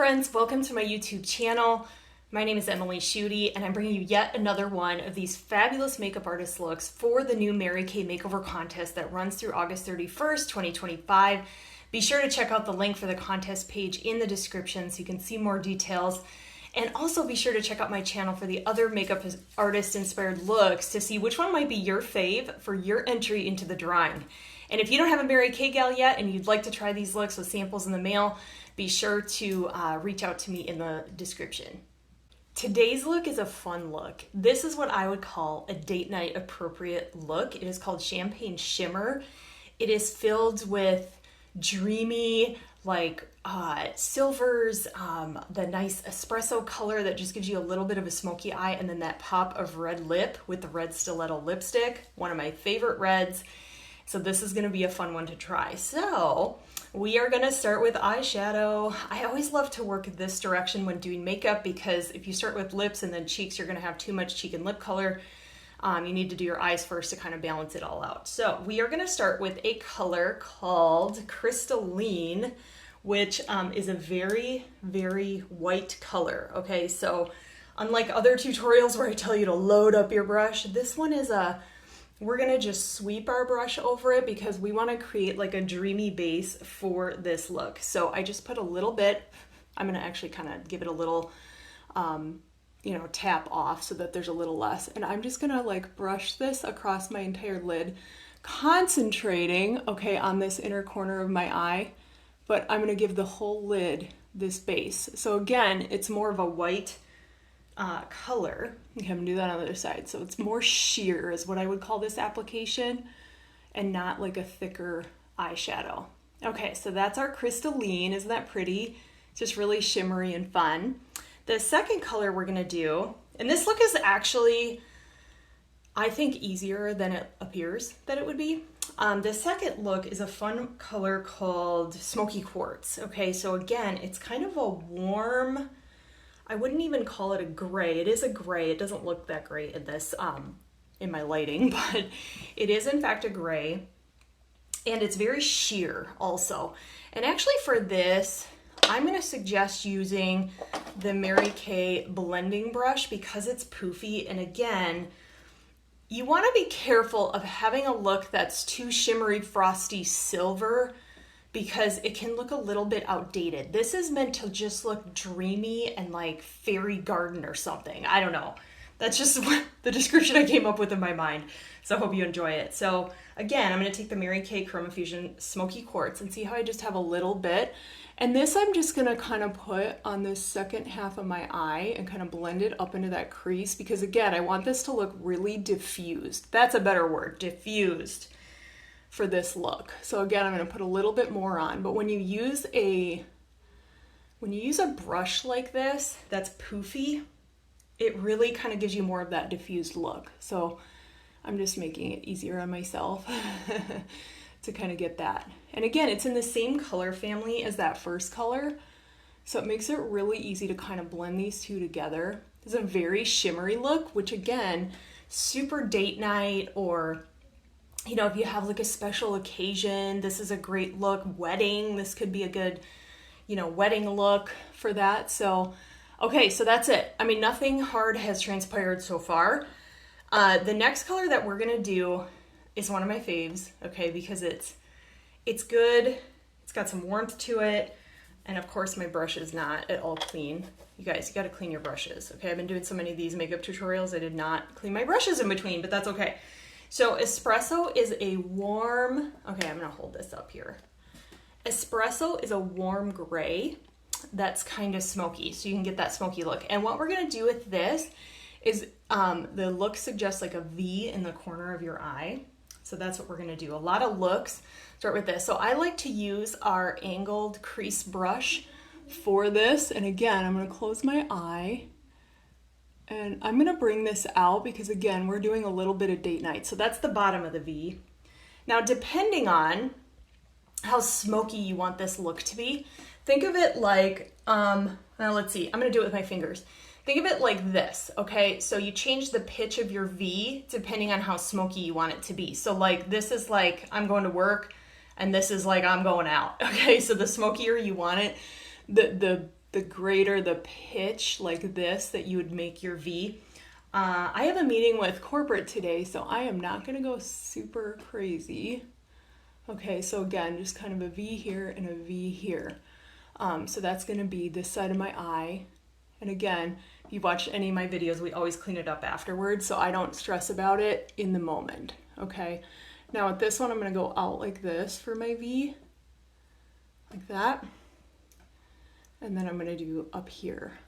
friends, welcome to my YouTube channel. My name is Emily Schutte and I'm bringing you yet another one of these fabulous makeup artist looks for the new Mary Kay Makeover contest that runs through August 31st, 2025. Be sure to check out the link for the contest page in the description so you can see more details. And also be sure to check out my channel for the other makeup artist inspired looks to see which one might be your fave for your entry into the drawing. And if you don't have a Mary Kay gal yet and you'd like to try these looks with samples in the mail, be sure to reach out to me in the description. Today's look is a fun look. This is what I would call a date night appropriate look. It is called Champagne Shimmer. It is filled with dreamy, like silvers, the nice espresso color that just gives you a little bit of a smoky eye, and then that pop of red lip with the red stiletto lipstick, one of my favorite reds. So this is gonna be a fun one to try. So we are gonna start with eyeshadow. I always love to work this direction when doing makeup because if you start with lips and then cheeks, you're gonna have too much cheek and lip color. You need to do your eyes first to kind of balance it all out. So we are gonna start with a color called Crystalline, which is a very, very white color. Okay, so unlike other tutorials where I tell you to load up your brush, this one is we're gonna just sweep our brush over it because we wanna create like a dreamy base for this look. So I just put a little bit, I'm gonna actually kind of give it a little, tap off so that there's a little less. And I'm just gonna like brush this across my entire lid, concentrating, okay, on this inner corner of my eye, but I'm gonna give the whole lid this base. So again, it's more of a white color. Okay, I'm gonna do that on the other side. So it's more sheer is what I would call this application and not like a thicker eyeshadow. Okay, so that's our Crystalline. Isn't that pretty? It's just really shimmery and fun. The second color we're gonna do, and this look is actually, I think, easier than it appears that it would be. The second look is a fun color called Smoky Quartz. Okay, so again, it's kind of a warm, I wouldn't even call it a gray. It is a gray. It doesn't look that great in this, in my lighting, but it is in fact a gray. And it's very sheer also. And actually for this, I'm gonna suggest using the Mary Kay blending brush because it's poofy. And again, you wanna be careful of having a look that's too shimmery, frosty silver because it can look a little bit outdated. This is meant to just look dreamy and like fairy garden or something. I don't know. That's just the description I came up with in my mind. So I hope you enjoy it. So again, I'm gonna take the Mary Kay Chroma Fusion Smoky Quartz and see how I just have a little bit. And this I'm just gonna kind of put on this second half of my eye and kind of blend it up into that crease because again, I want this to look really diffused. That's a better word, diffused, for this look. So again, I'm gonna put a little bit more on, but when you use a brush like this that's poofy, it really kind of gives you more of that diffused look. So I'm just making it easier on myself to kind of get that. And again, it's in the same color family as that first color, so it makes it really easy to kind of blend these two together. It's a very shimmery look, which again, super date night, or if you have like a special occasion, this is a great look. Wedding, this could be a good, wedding look for that. So, okay, so that's it. I mean, nothing hard has transpired so far. The next color that we're gonna do is one of my faves, okay, because it's good, it's got some warmth to it, and of course my brush is not at all clean. You guys, you gotta clean your brushes, okay? I've been doing so many of these makeup tutorials, I did not clean my brushes in between, but that's okay. So Espresso is a warm, okay, I'm gonna hold this up here. Espresso is a warm gray that's kind of smoky, so you can get that smoky look. And what we're gonna do with this is the look suggests like a V in the corner of your eye. So that's what we're gonna do. A lot of looks start with this. So I like to use our angled crease brush for this. And again, I'm gonna close my eye and I'm gonna bring this out because again, we're doing a little bit of date night. So that's the bottom of the V. Now, depending on how smoky you want this look to be, think of it like, now let's see, I'm gonna do it with my fingers. Think of it like this, okay? So you change the pitch of your V depending on how smoky you want it to be. So like this is like I'm going to work and this is like I'm going out, okay? So the smokier you want it, the the greater the pitch like this that you would make your V. I have a meeting with corporate today, so I am not going to go super crazy. Okay, so again, just kind of a V here and a V here. So that's going to be this side of my eye. And again, if you've watched any of my videos, we always clean it up afterwards, so I don't stress about it in the moment. Okay, now with this one, I'm going to go out like this for my V, like that. And then I'm going to do up here,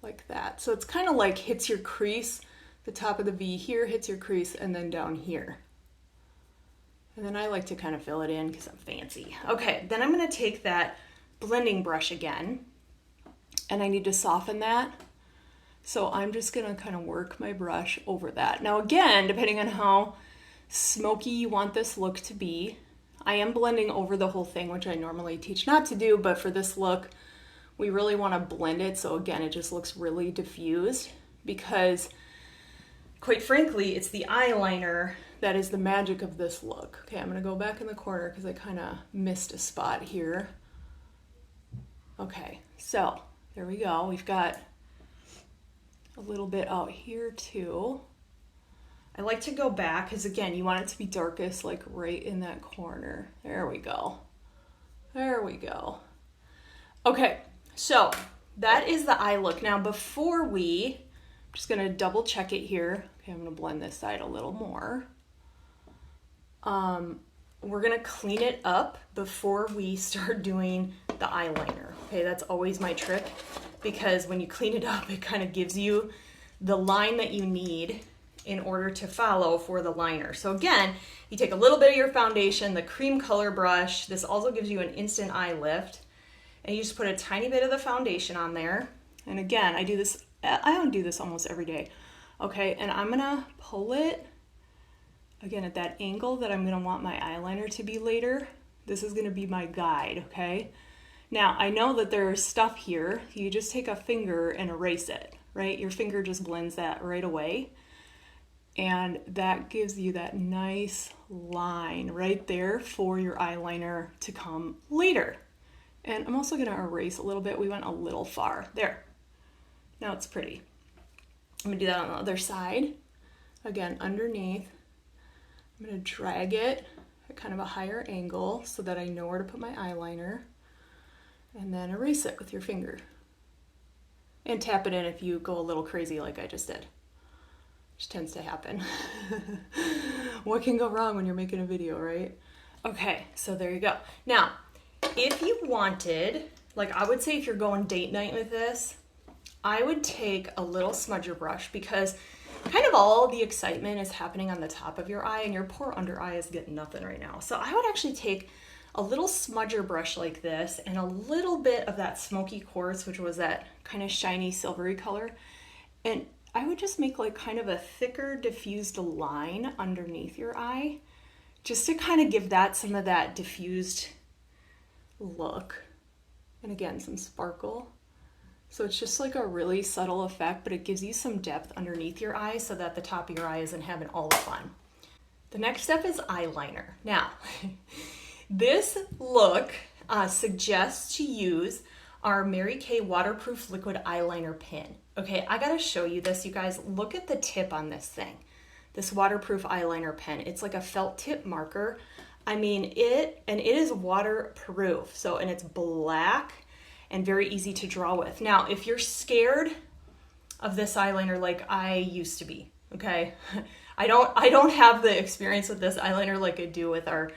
like that. So it's kind of like hits your crease, the top of the V here hits your crease, and then down here. And then I like to kind of fill it in because I'm fancy. Okay, then I'm going to take that blending brush again, and I need to soften that. So I'm just going to kind of work my brush over that. Now again, depending on how smoky you want this look to be, I am blending over the whole thing, which I normally teach not to do, but for this look, we really want to blend it. So again, it just looks really diffused because, quite frankly, it's the eyeliner that is the magic of this look. Okay, I'm going to go back in the corner because I kind of missed a spot here. Okay, so there we go. We've got a little bit out here too. I like to go back because again, you want it to be darkest like right in that corner. There we go. There we go. Okay, so that is the eye look. Now before I'm just gonna double check it here. Okay, I'm gonna blend this side a little more. We're gonna clean it up before we start doing the eyeliner. Okay, that's always my trick because when you clean it up, it kind of gives you the line that you need in order to follow for the liner. So again, you take a little bit of your foundation, the cream color brush. This also gives you an instant eye lift. And you just put a tiny bit of the foundation on there. And again, I don't do this almost every day. Okay, and I'm gonna pull it, again, at that angle that I'm gonna want my eyeliner to be later. This is gonna be my guide, okay? Now, I know that there's stuff here. You just take a finger and erase it, right? Your finger just blends that right away. And that gives you that nice line right there for your eyeliner to come later. And I'm also gonna erase a little bit. We went a little far. There. Now it's pretty. I'm gonna do that on the other side. Again, underneath. I'm gonna drag it at kind of a higher angle so that I know where to put my eyeliner. And then erase it with your finger. And tap it in if you go a little crazy like I just did. Which tends to happen. What can go wrong when you're making a video, right? Okay, so there you go. Now, if you wanted, like I would say if you're going date night with this, I would take a little smudger brush because kind of all the excitement is happening on the top of your eye and your poor under eye is getting nothing right now. So I would actually take a little smudger brush like this and a little bit of that Smoky Quartz, which was that kind of shiny silvery color. And I would just make like kind of a thicker diffused line underneath your eye just to kind of give that some of that diffused look. And again, some sparkle. So it's just like a really subtle effect, but it gives you some depth underneath your eye so that the top of your eye isn't having all the fun. The next step is eyeliner. Now, this look suggests to use our Mary Kay waterproof liquid eyeliner pen. Okay, I gotta show you this, you guys. Look at the tip on this thing. This waterproof eyeliner pen. It's like a felt tip marker. I mean, it is waterproof. So, and it's black and very easy to draw with. Now, if you're scared of this eyeliner like I used to be, okay? I don't have the experience with this eyeliner like I do with our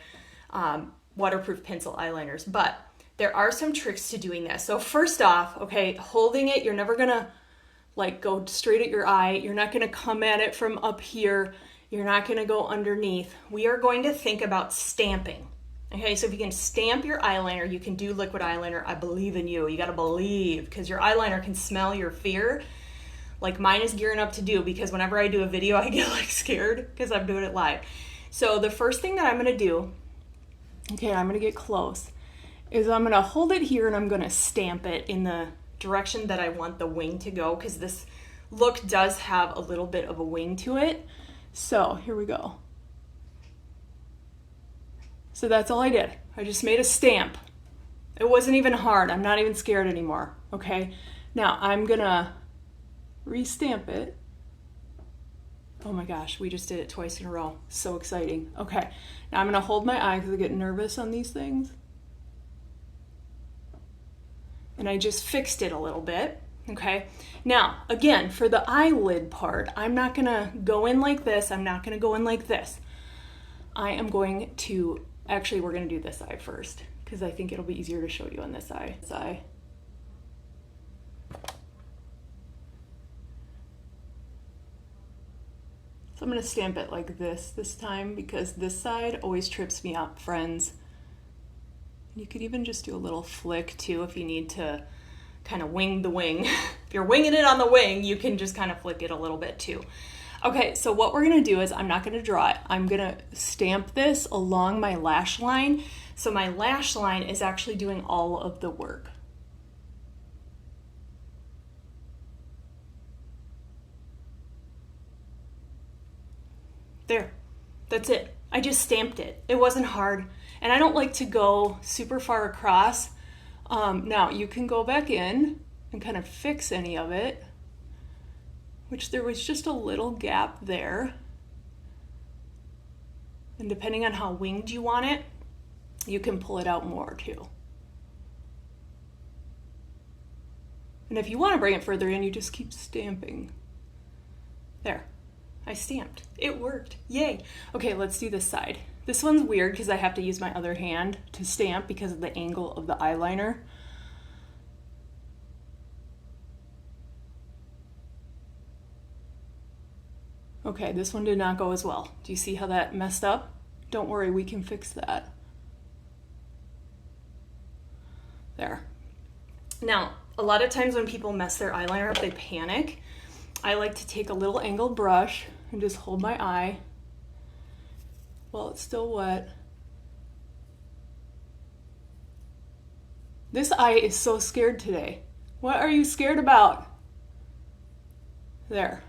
waterproof pencil eyeliners, but there are some tricks to doing this. So first off, okay, holding it, you're never gonna like go straight at your eye. You're not gonna come at it from up here. You're not gonna go underneath. We are going to think about stamping. Okay, so if you can stamp your eyeliner, you can do liquid eyeliner. I believe in you. You gotta believe, because your eyeliner can smell your fear like mine is gearing up to do, because whenever I do a video, I get like scared because I'm doing it live. So the first thing that I'm gonna do, okay, I'm gonna get close, is I'm gonna hold it here and I'm gonna stamp it in the direction that I want the wing to go, because this look does have a little bit of a wing to it. So here we go. So that's all I did. I just made a stamp. It wasn't even hard. I'm not even scared anymore, okay? Now I'm gonna restamp it. Oh my gosh, we just did it twice in a row. So exciting. Okay, now I'm gonna hold my eye because I get nervous on these things. And I just fixed it a little bit, okay? Now, again, for the eyelid part, I'm not gonna go in like this. I'm not gonna go in like this. I am going to, actually, we're gonna do this eye first because I think it'll be easier to show you on this eye. This eye. So I'm gonna stamp it like this time because this side always trips me up, friends. You could even just do a little flick too if you need to kind of wing the wing. If you're winging it on the wing, you can just kind of flick it a little bit too. Okay, so what we're gonna do is I'm not gonna draw it. I'm gonna stamp this along my lash line. So my lash line is actually doing all of the work. There, that's it. I just stamped it. It wasn't hard. And I don't like to go super far across. Now you can go back in and kind of fix any of it, which there was just a little gap there. And depending on how winged you want it, you can pull it out more too. And if you want to bring it further in, you just keep stamping. There, I stamped. It worked, yay. Okay, let's do this side. This one's weird because I have to use my other hand to stamp because of the angle of the eyeliner. Okay, this one did not go as well. Do you see how that messed up? Don't worry, we can fix that. There. Now, a lot of times when people mess their eyeliner up, they panic. I like to take a little angled brush and just hold my eye. Well, it's still wet. This eye is so scared today. What are you scared about? There.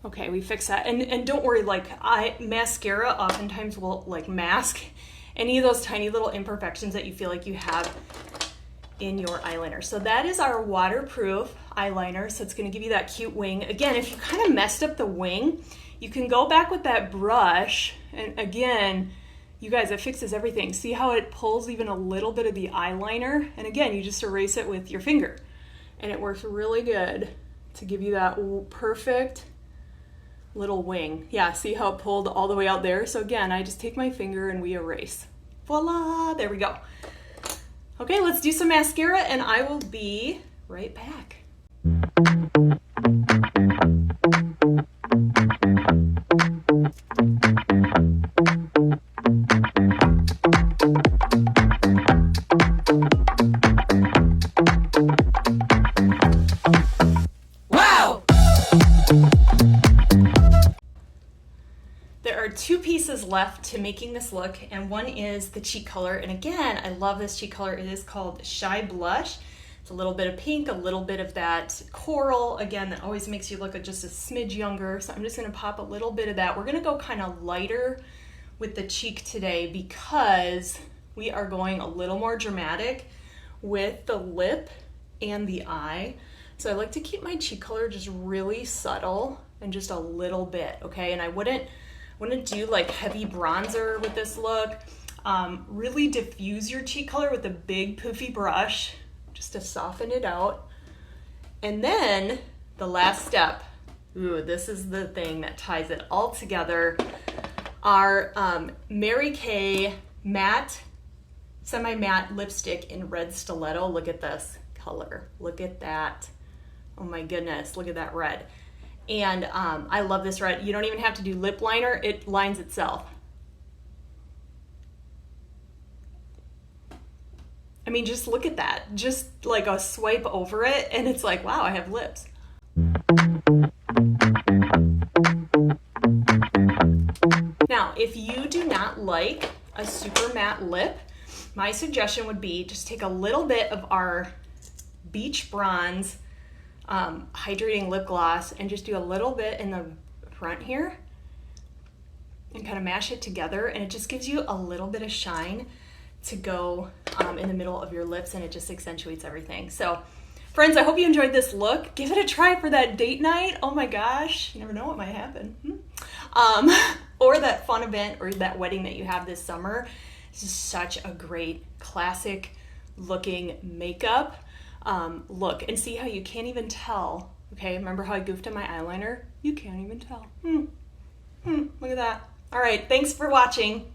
Okay, we fixed that. And don't worry, like mascara oftentimes will like mask any of those tiny little imperfections that you feel like you have in your eyeliner. So that is our waterproof eyeliner. So it's gonna give you that cute wing. Again, if you kind of messed up the wing, you can go back with that brush, and again, you guys, it fixes everything. See how it pulls even a little bit of the eyeliner? And again, you just erase it with your finger. And it works really good to give you that perfect little wing. Yeah, see how it pulled all the way out there? So again, I just take my finger and we erase. Voila, there we go. Okay, let's do some mascara and I will be right back. Two pieces left to making this look, and one is the cheek color. And again, I love this cheek color. It is called Shy Blush. It's a little bit of pink, a little bit of that coral. Again, that always makes you look just a smidge younger. So I'm just gonna pop a little bit of that. We're gonna go kind of lighter with the cheek today because we are going a little more dramatic with the lip and the eye. So I like to keep my cheek color just really subtle and just a little bit, okay? And I wouldn't do like heavy bronzer with this look. Really diffuse your cheek color with a big poofy brush just to soften it out. And then the last step, ooh, this is the thing that ties it all together. Our Mary Kay matte, semi-matte lipstick in red stiletto. Look at this color, look at that. Oh my goodness, look at that red. And I love this red. You don't even have to do lip liner, it lines itself. I mean, just look at that. Just like a swipe over it and it's like, wow, I have lips. Now, if you do not like a super matte lip, my suggestion would be just take a little bit of our Beach Bronze hydrating lip gloss and just do a little bit in the front here and kind of mash it together, and it just gives you a little bit of shine to go in the middle of your lips, and it just accentuates everything. So friends, I hope you enjoyed this look. Give it a try for that date night. Oh my gosh, you never know what might happen. Or that fun event or that wedding that you have this summer. This is such a great classic looking makeup look. And see how you can't even tell. Okay, remember how I goofed on my eyeliner? You can't even tell. Look at that. All right, thanks for watching.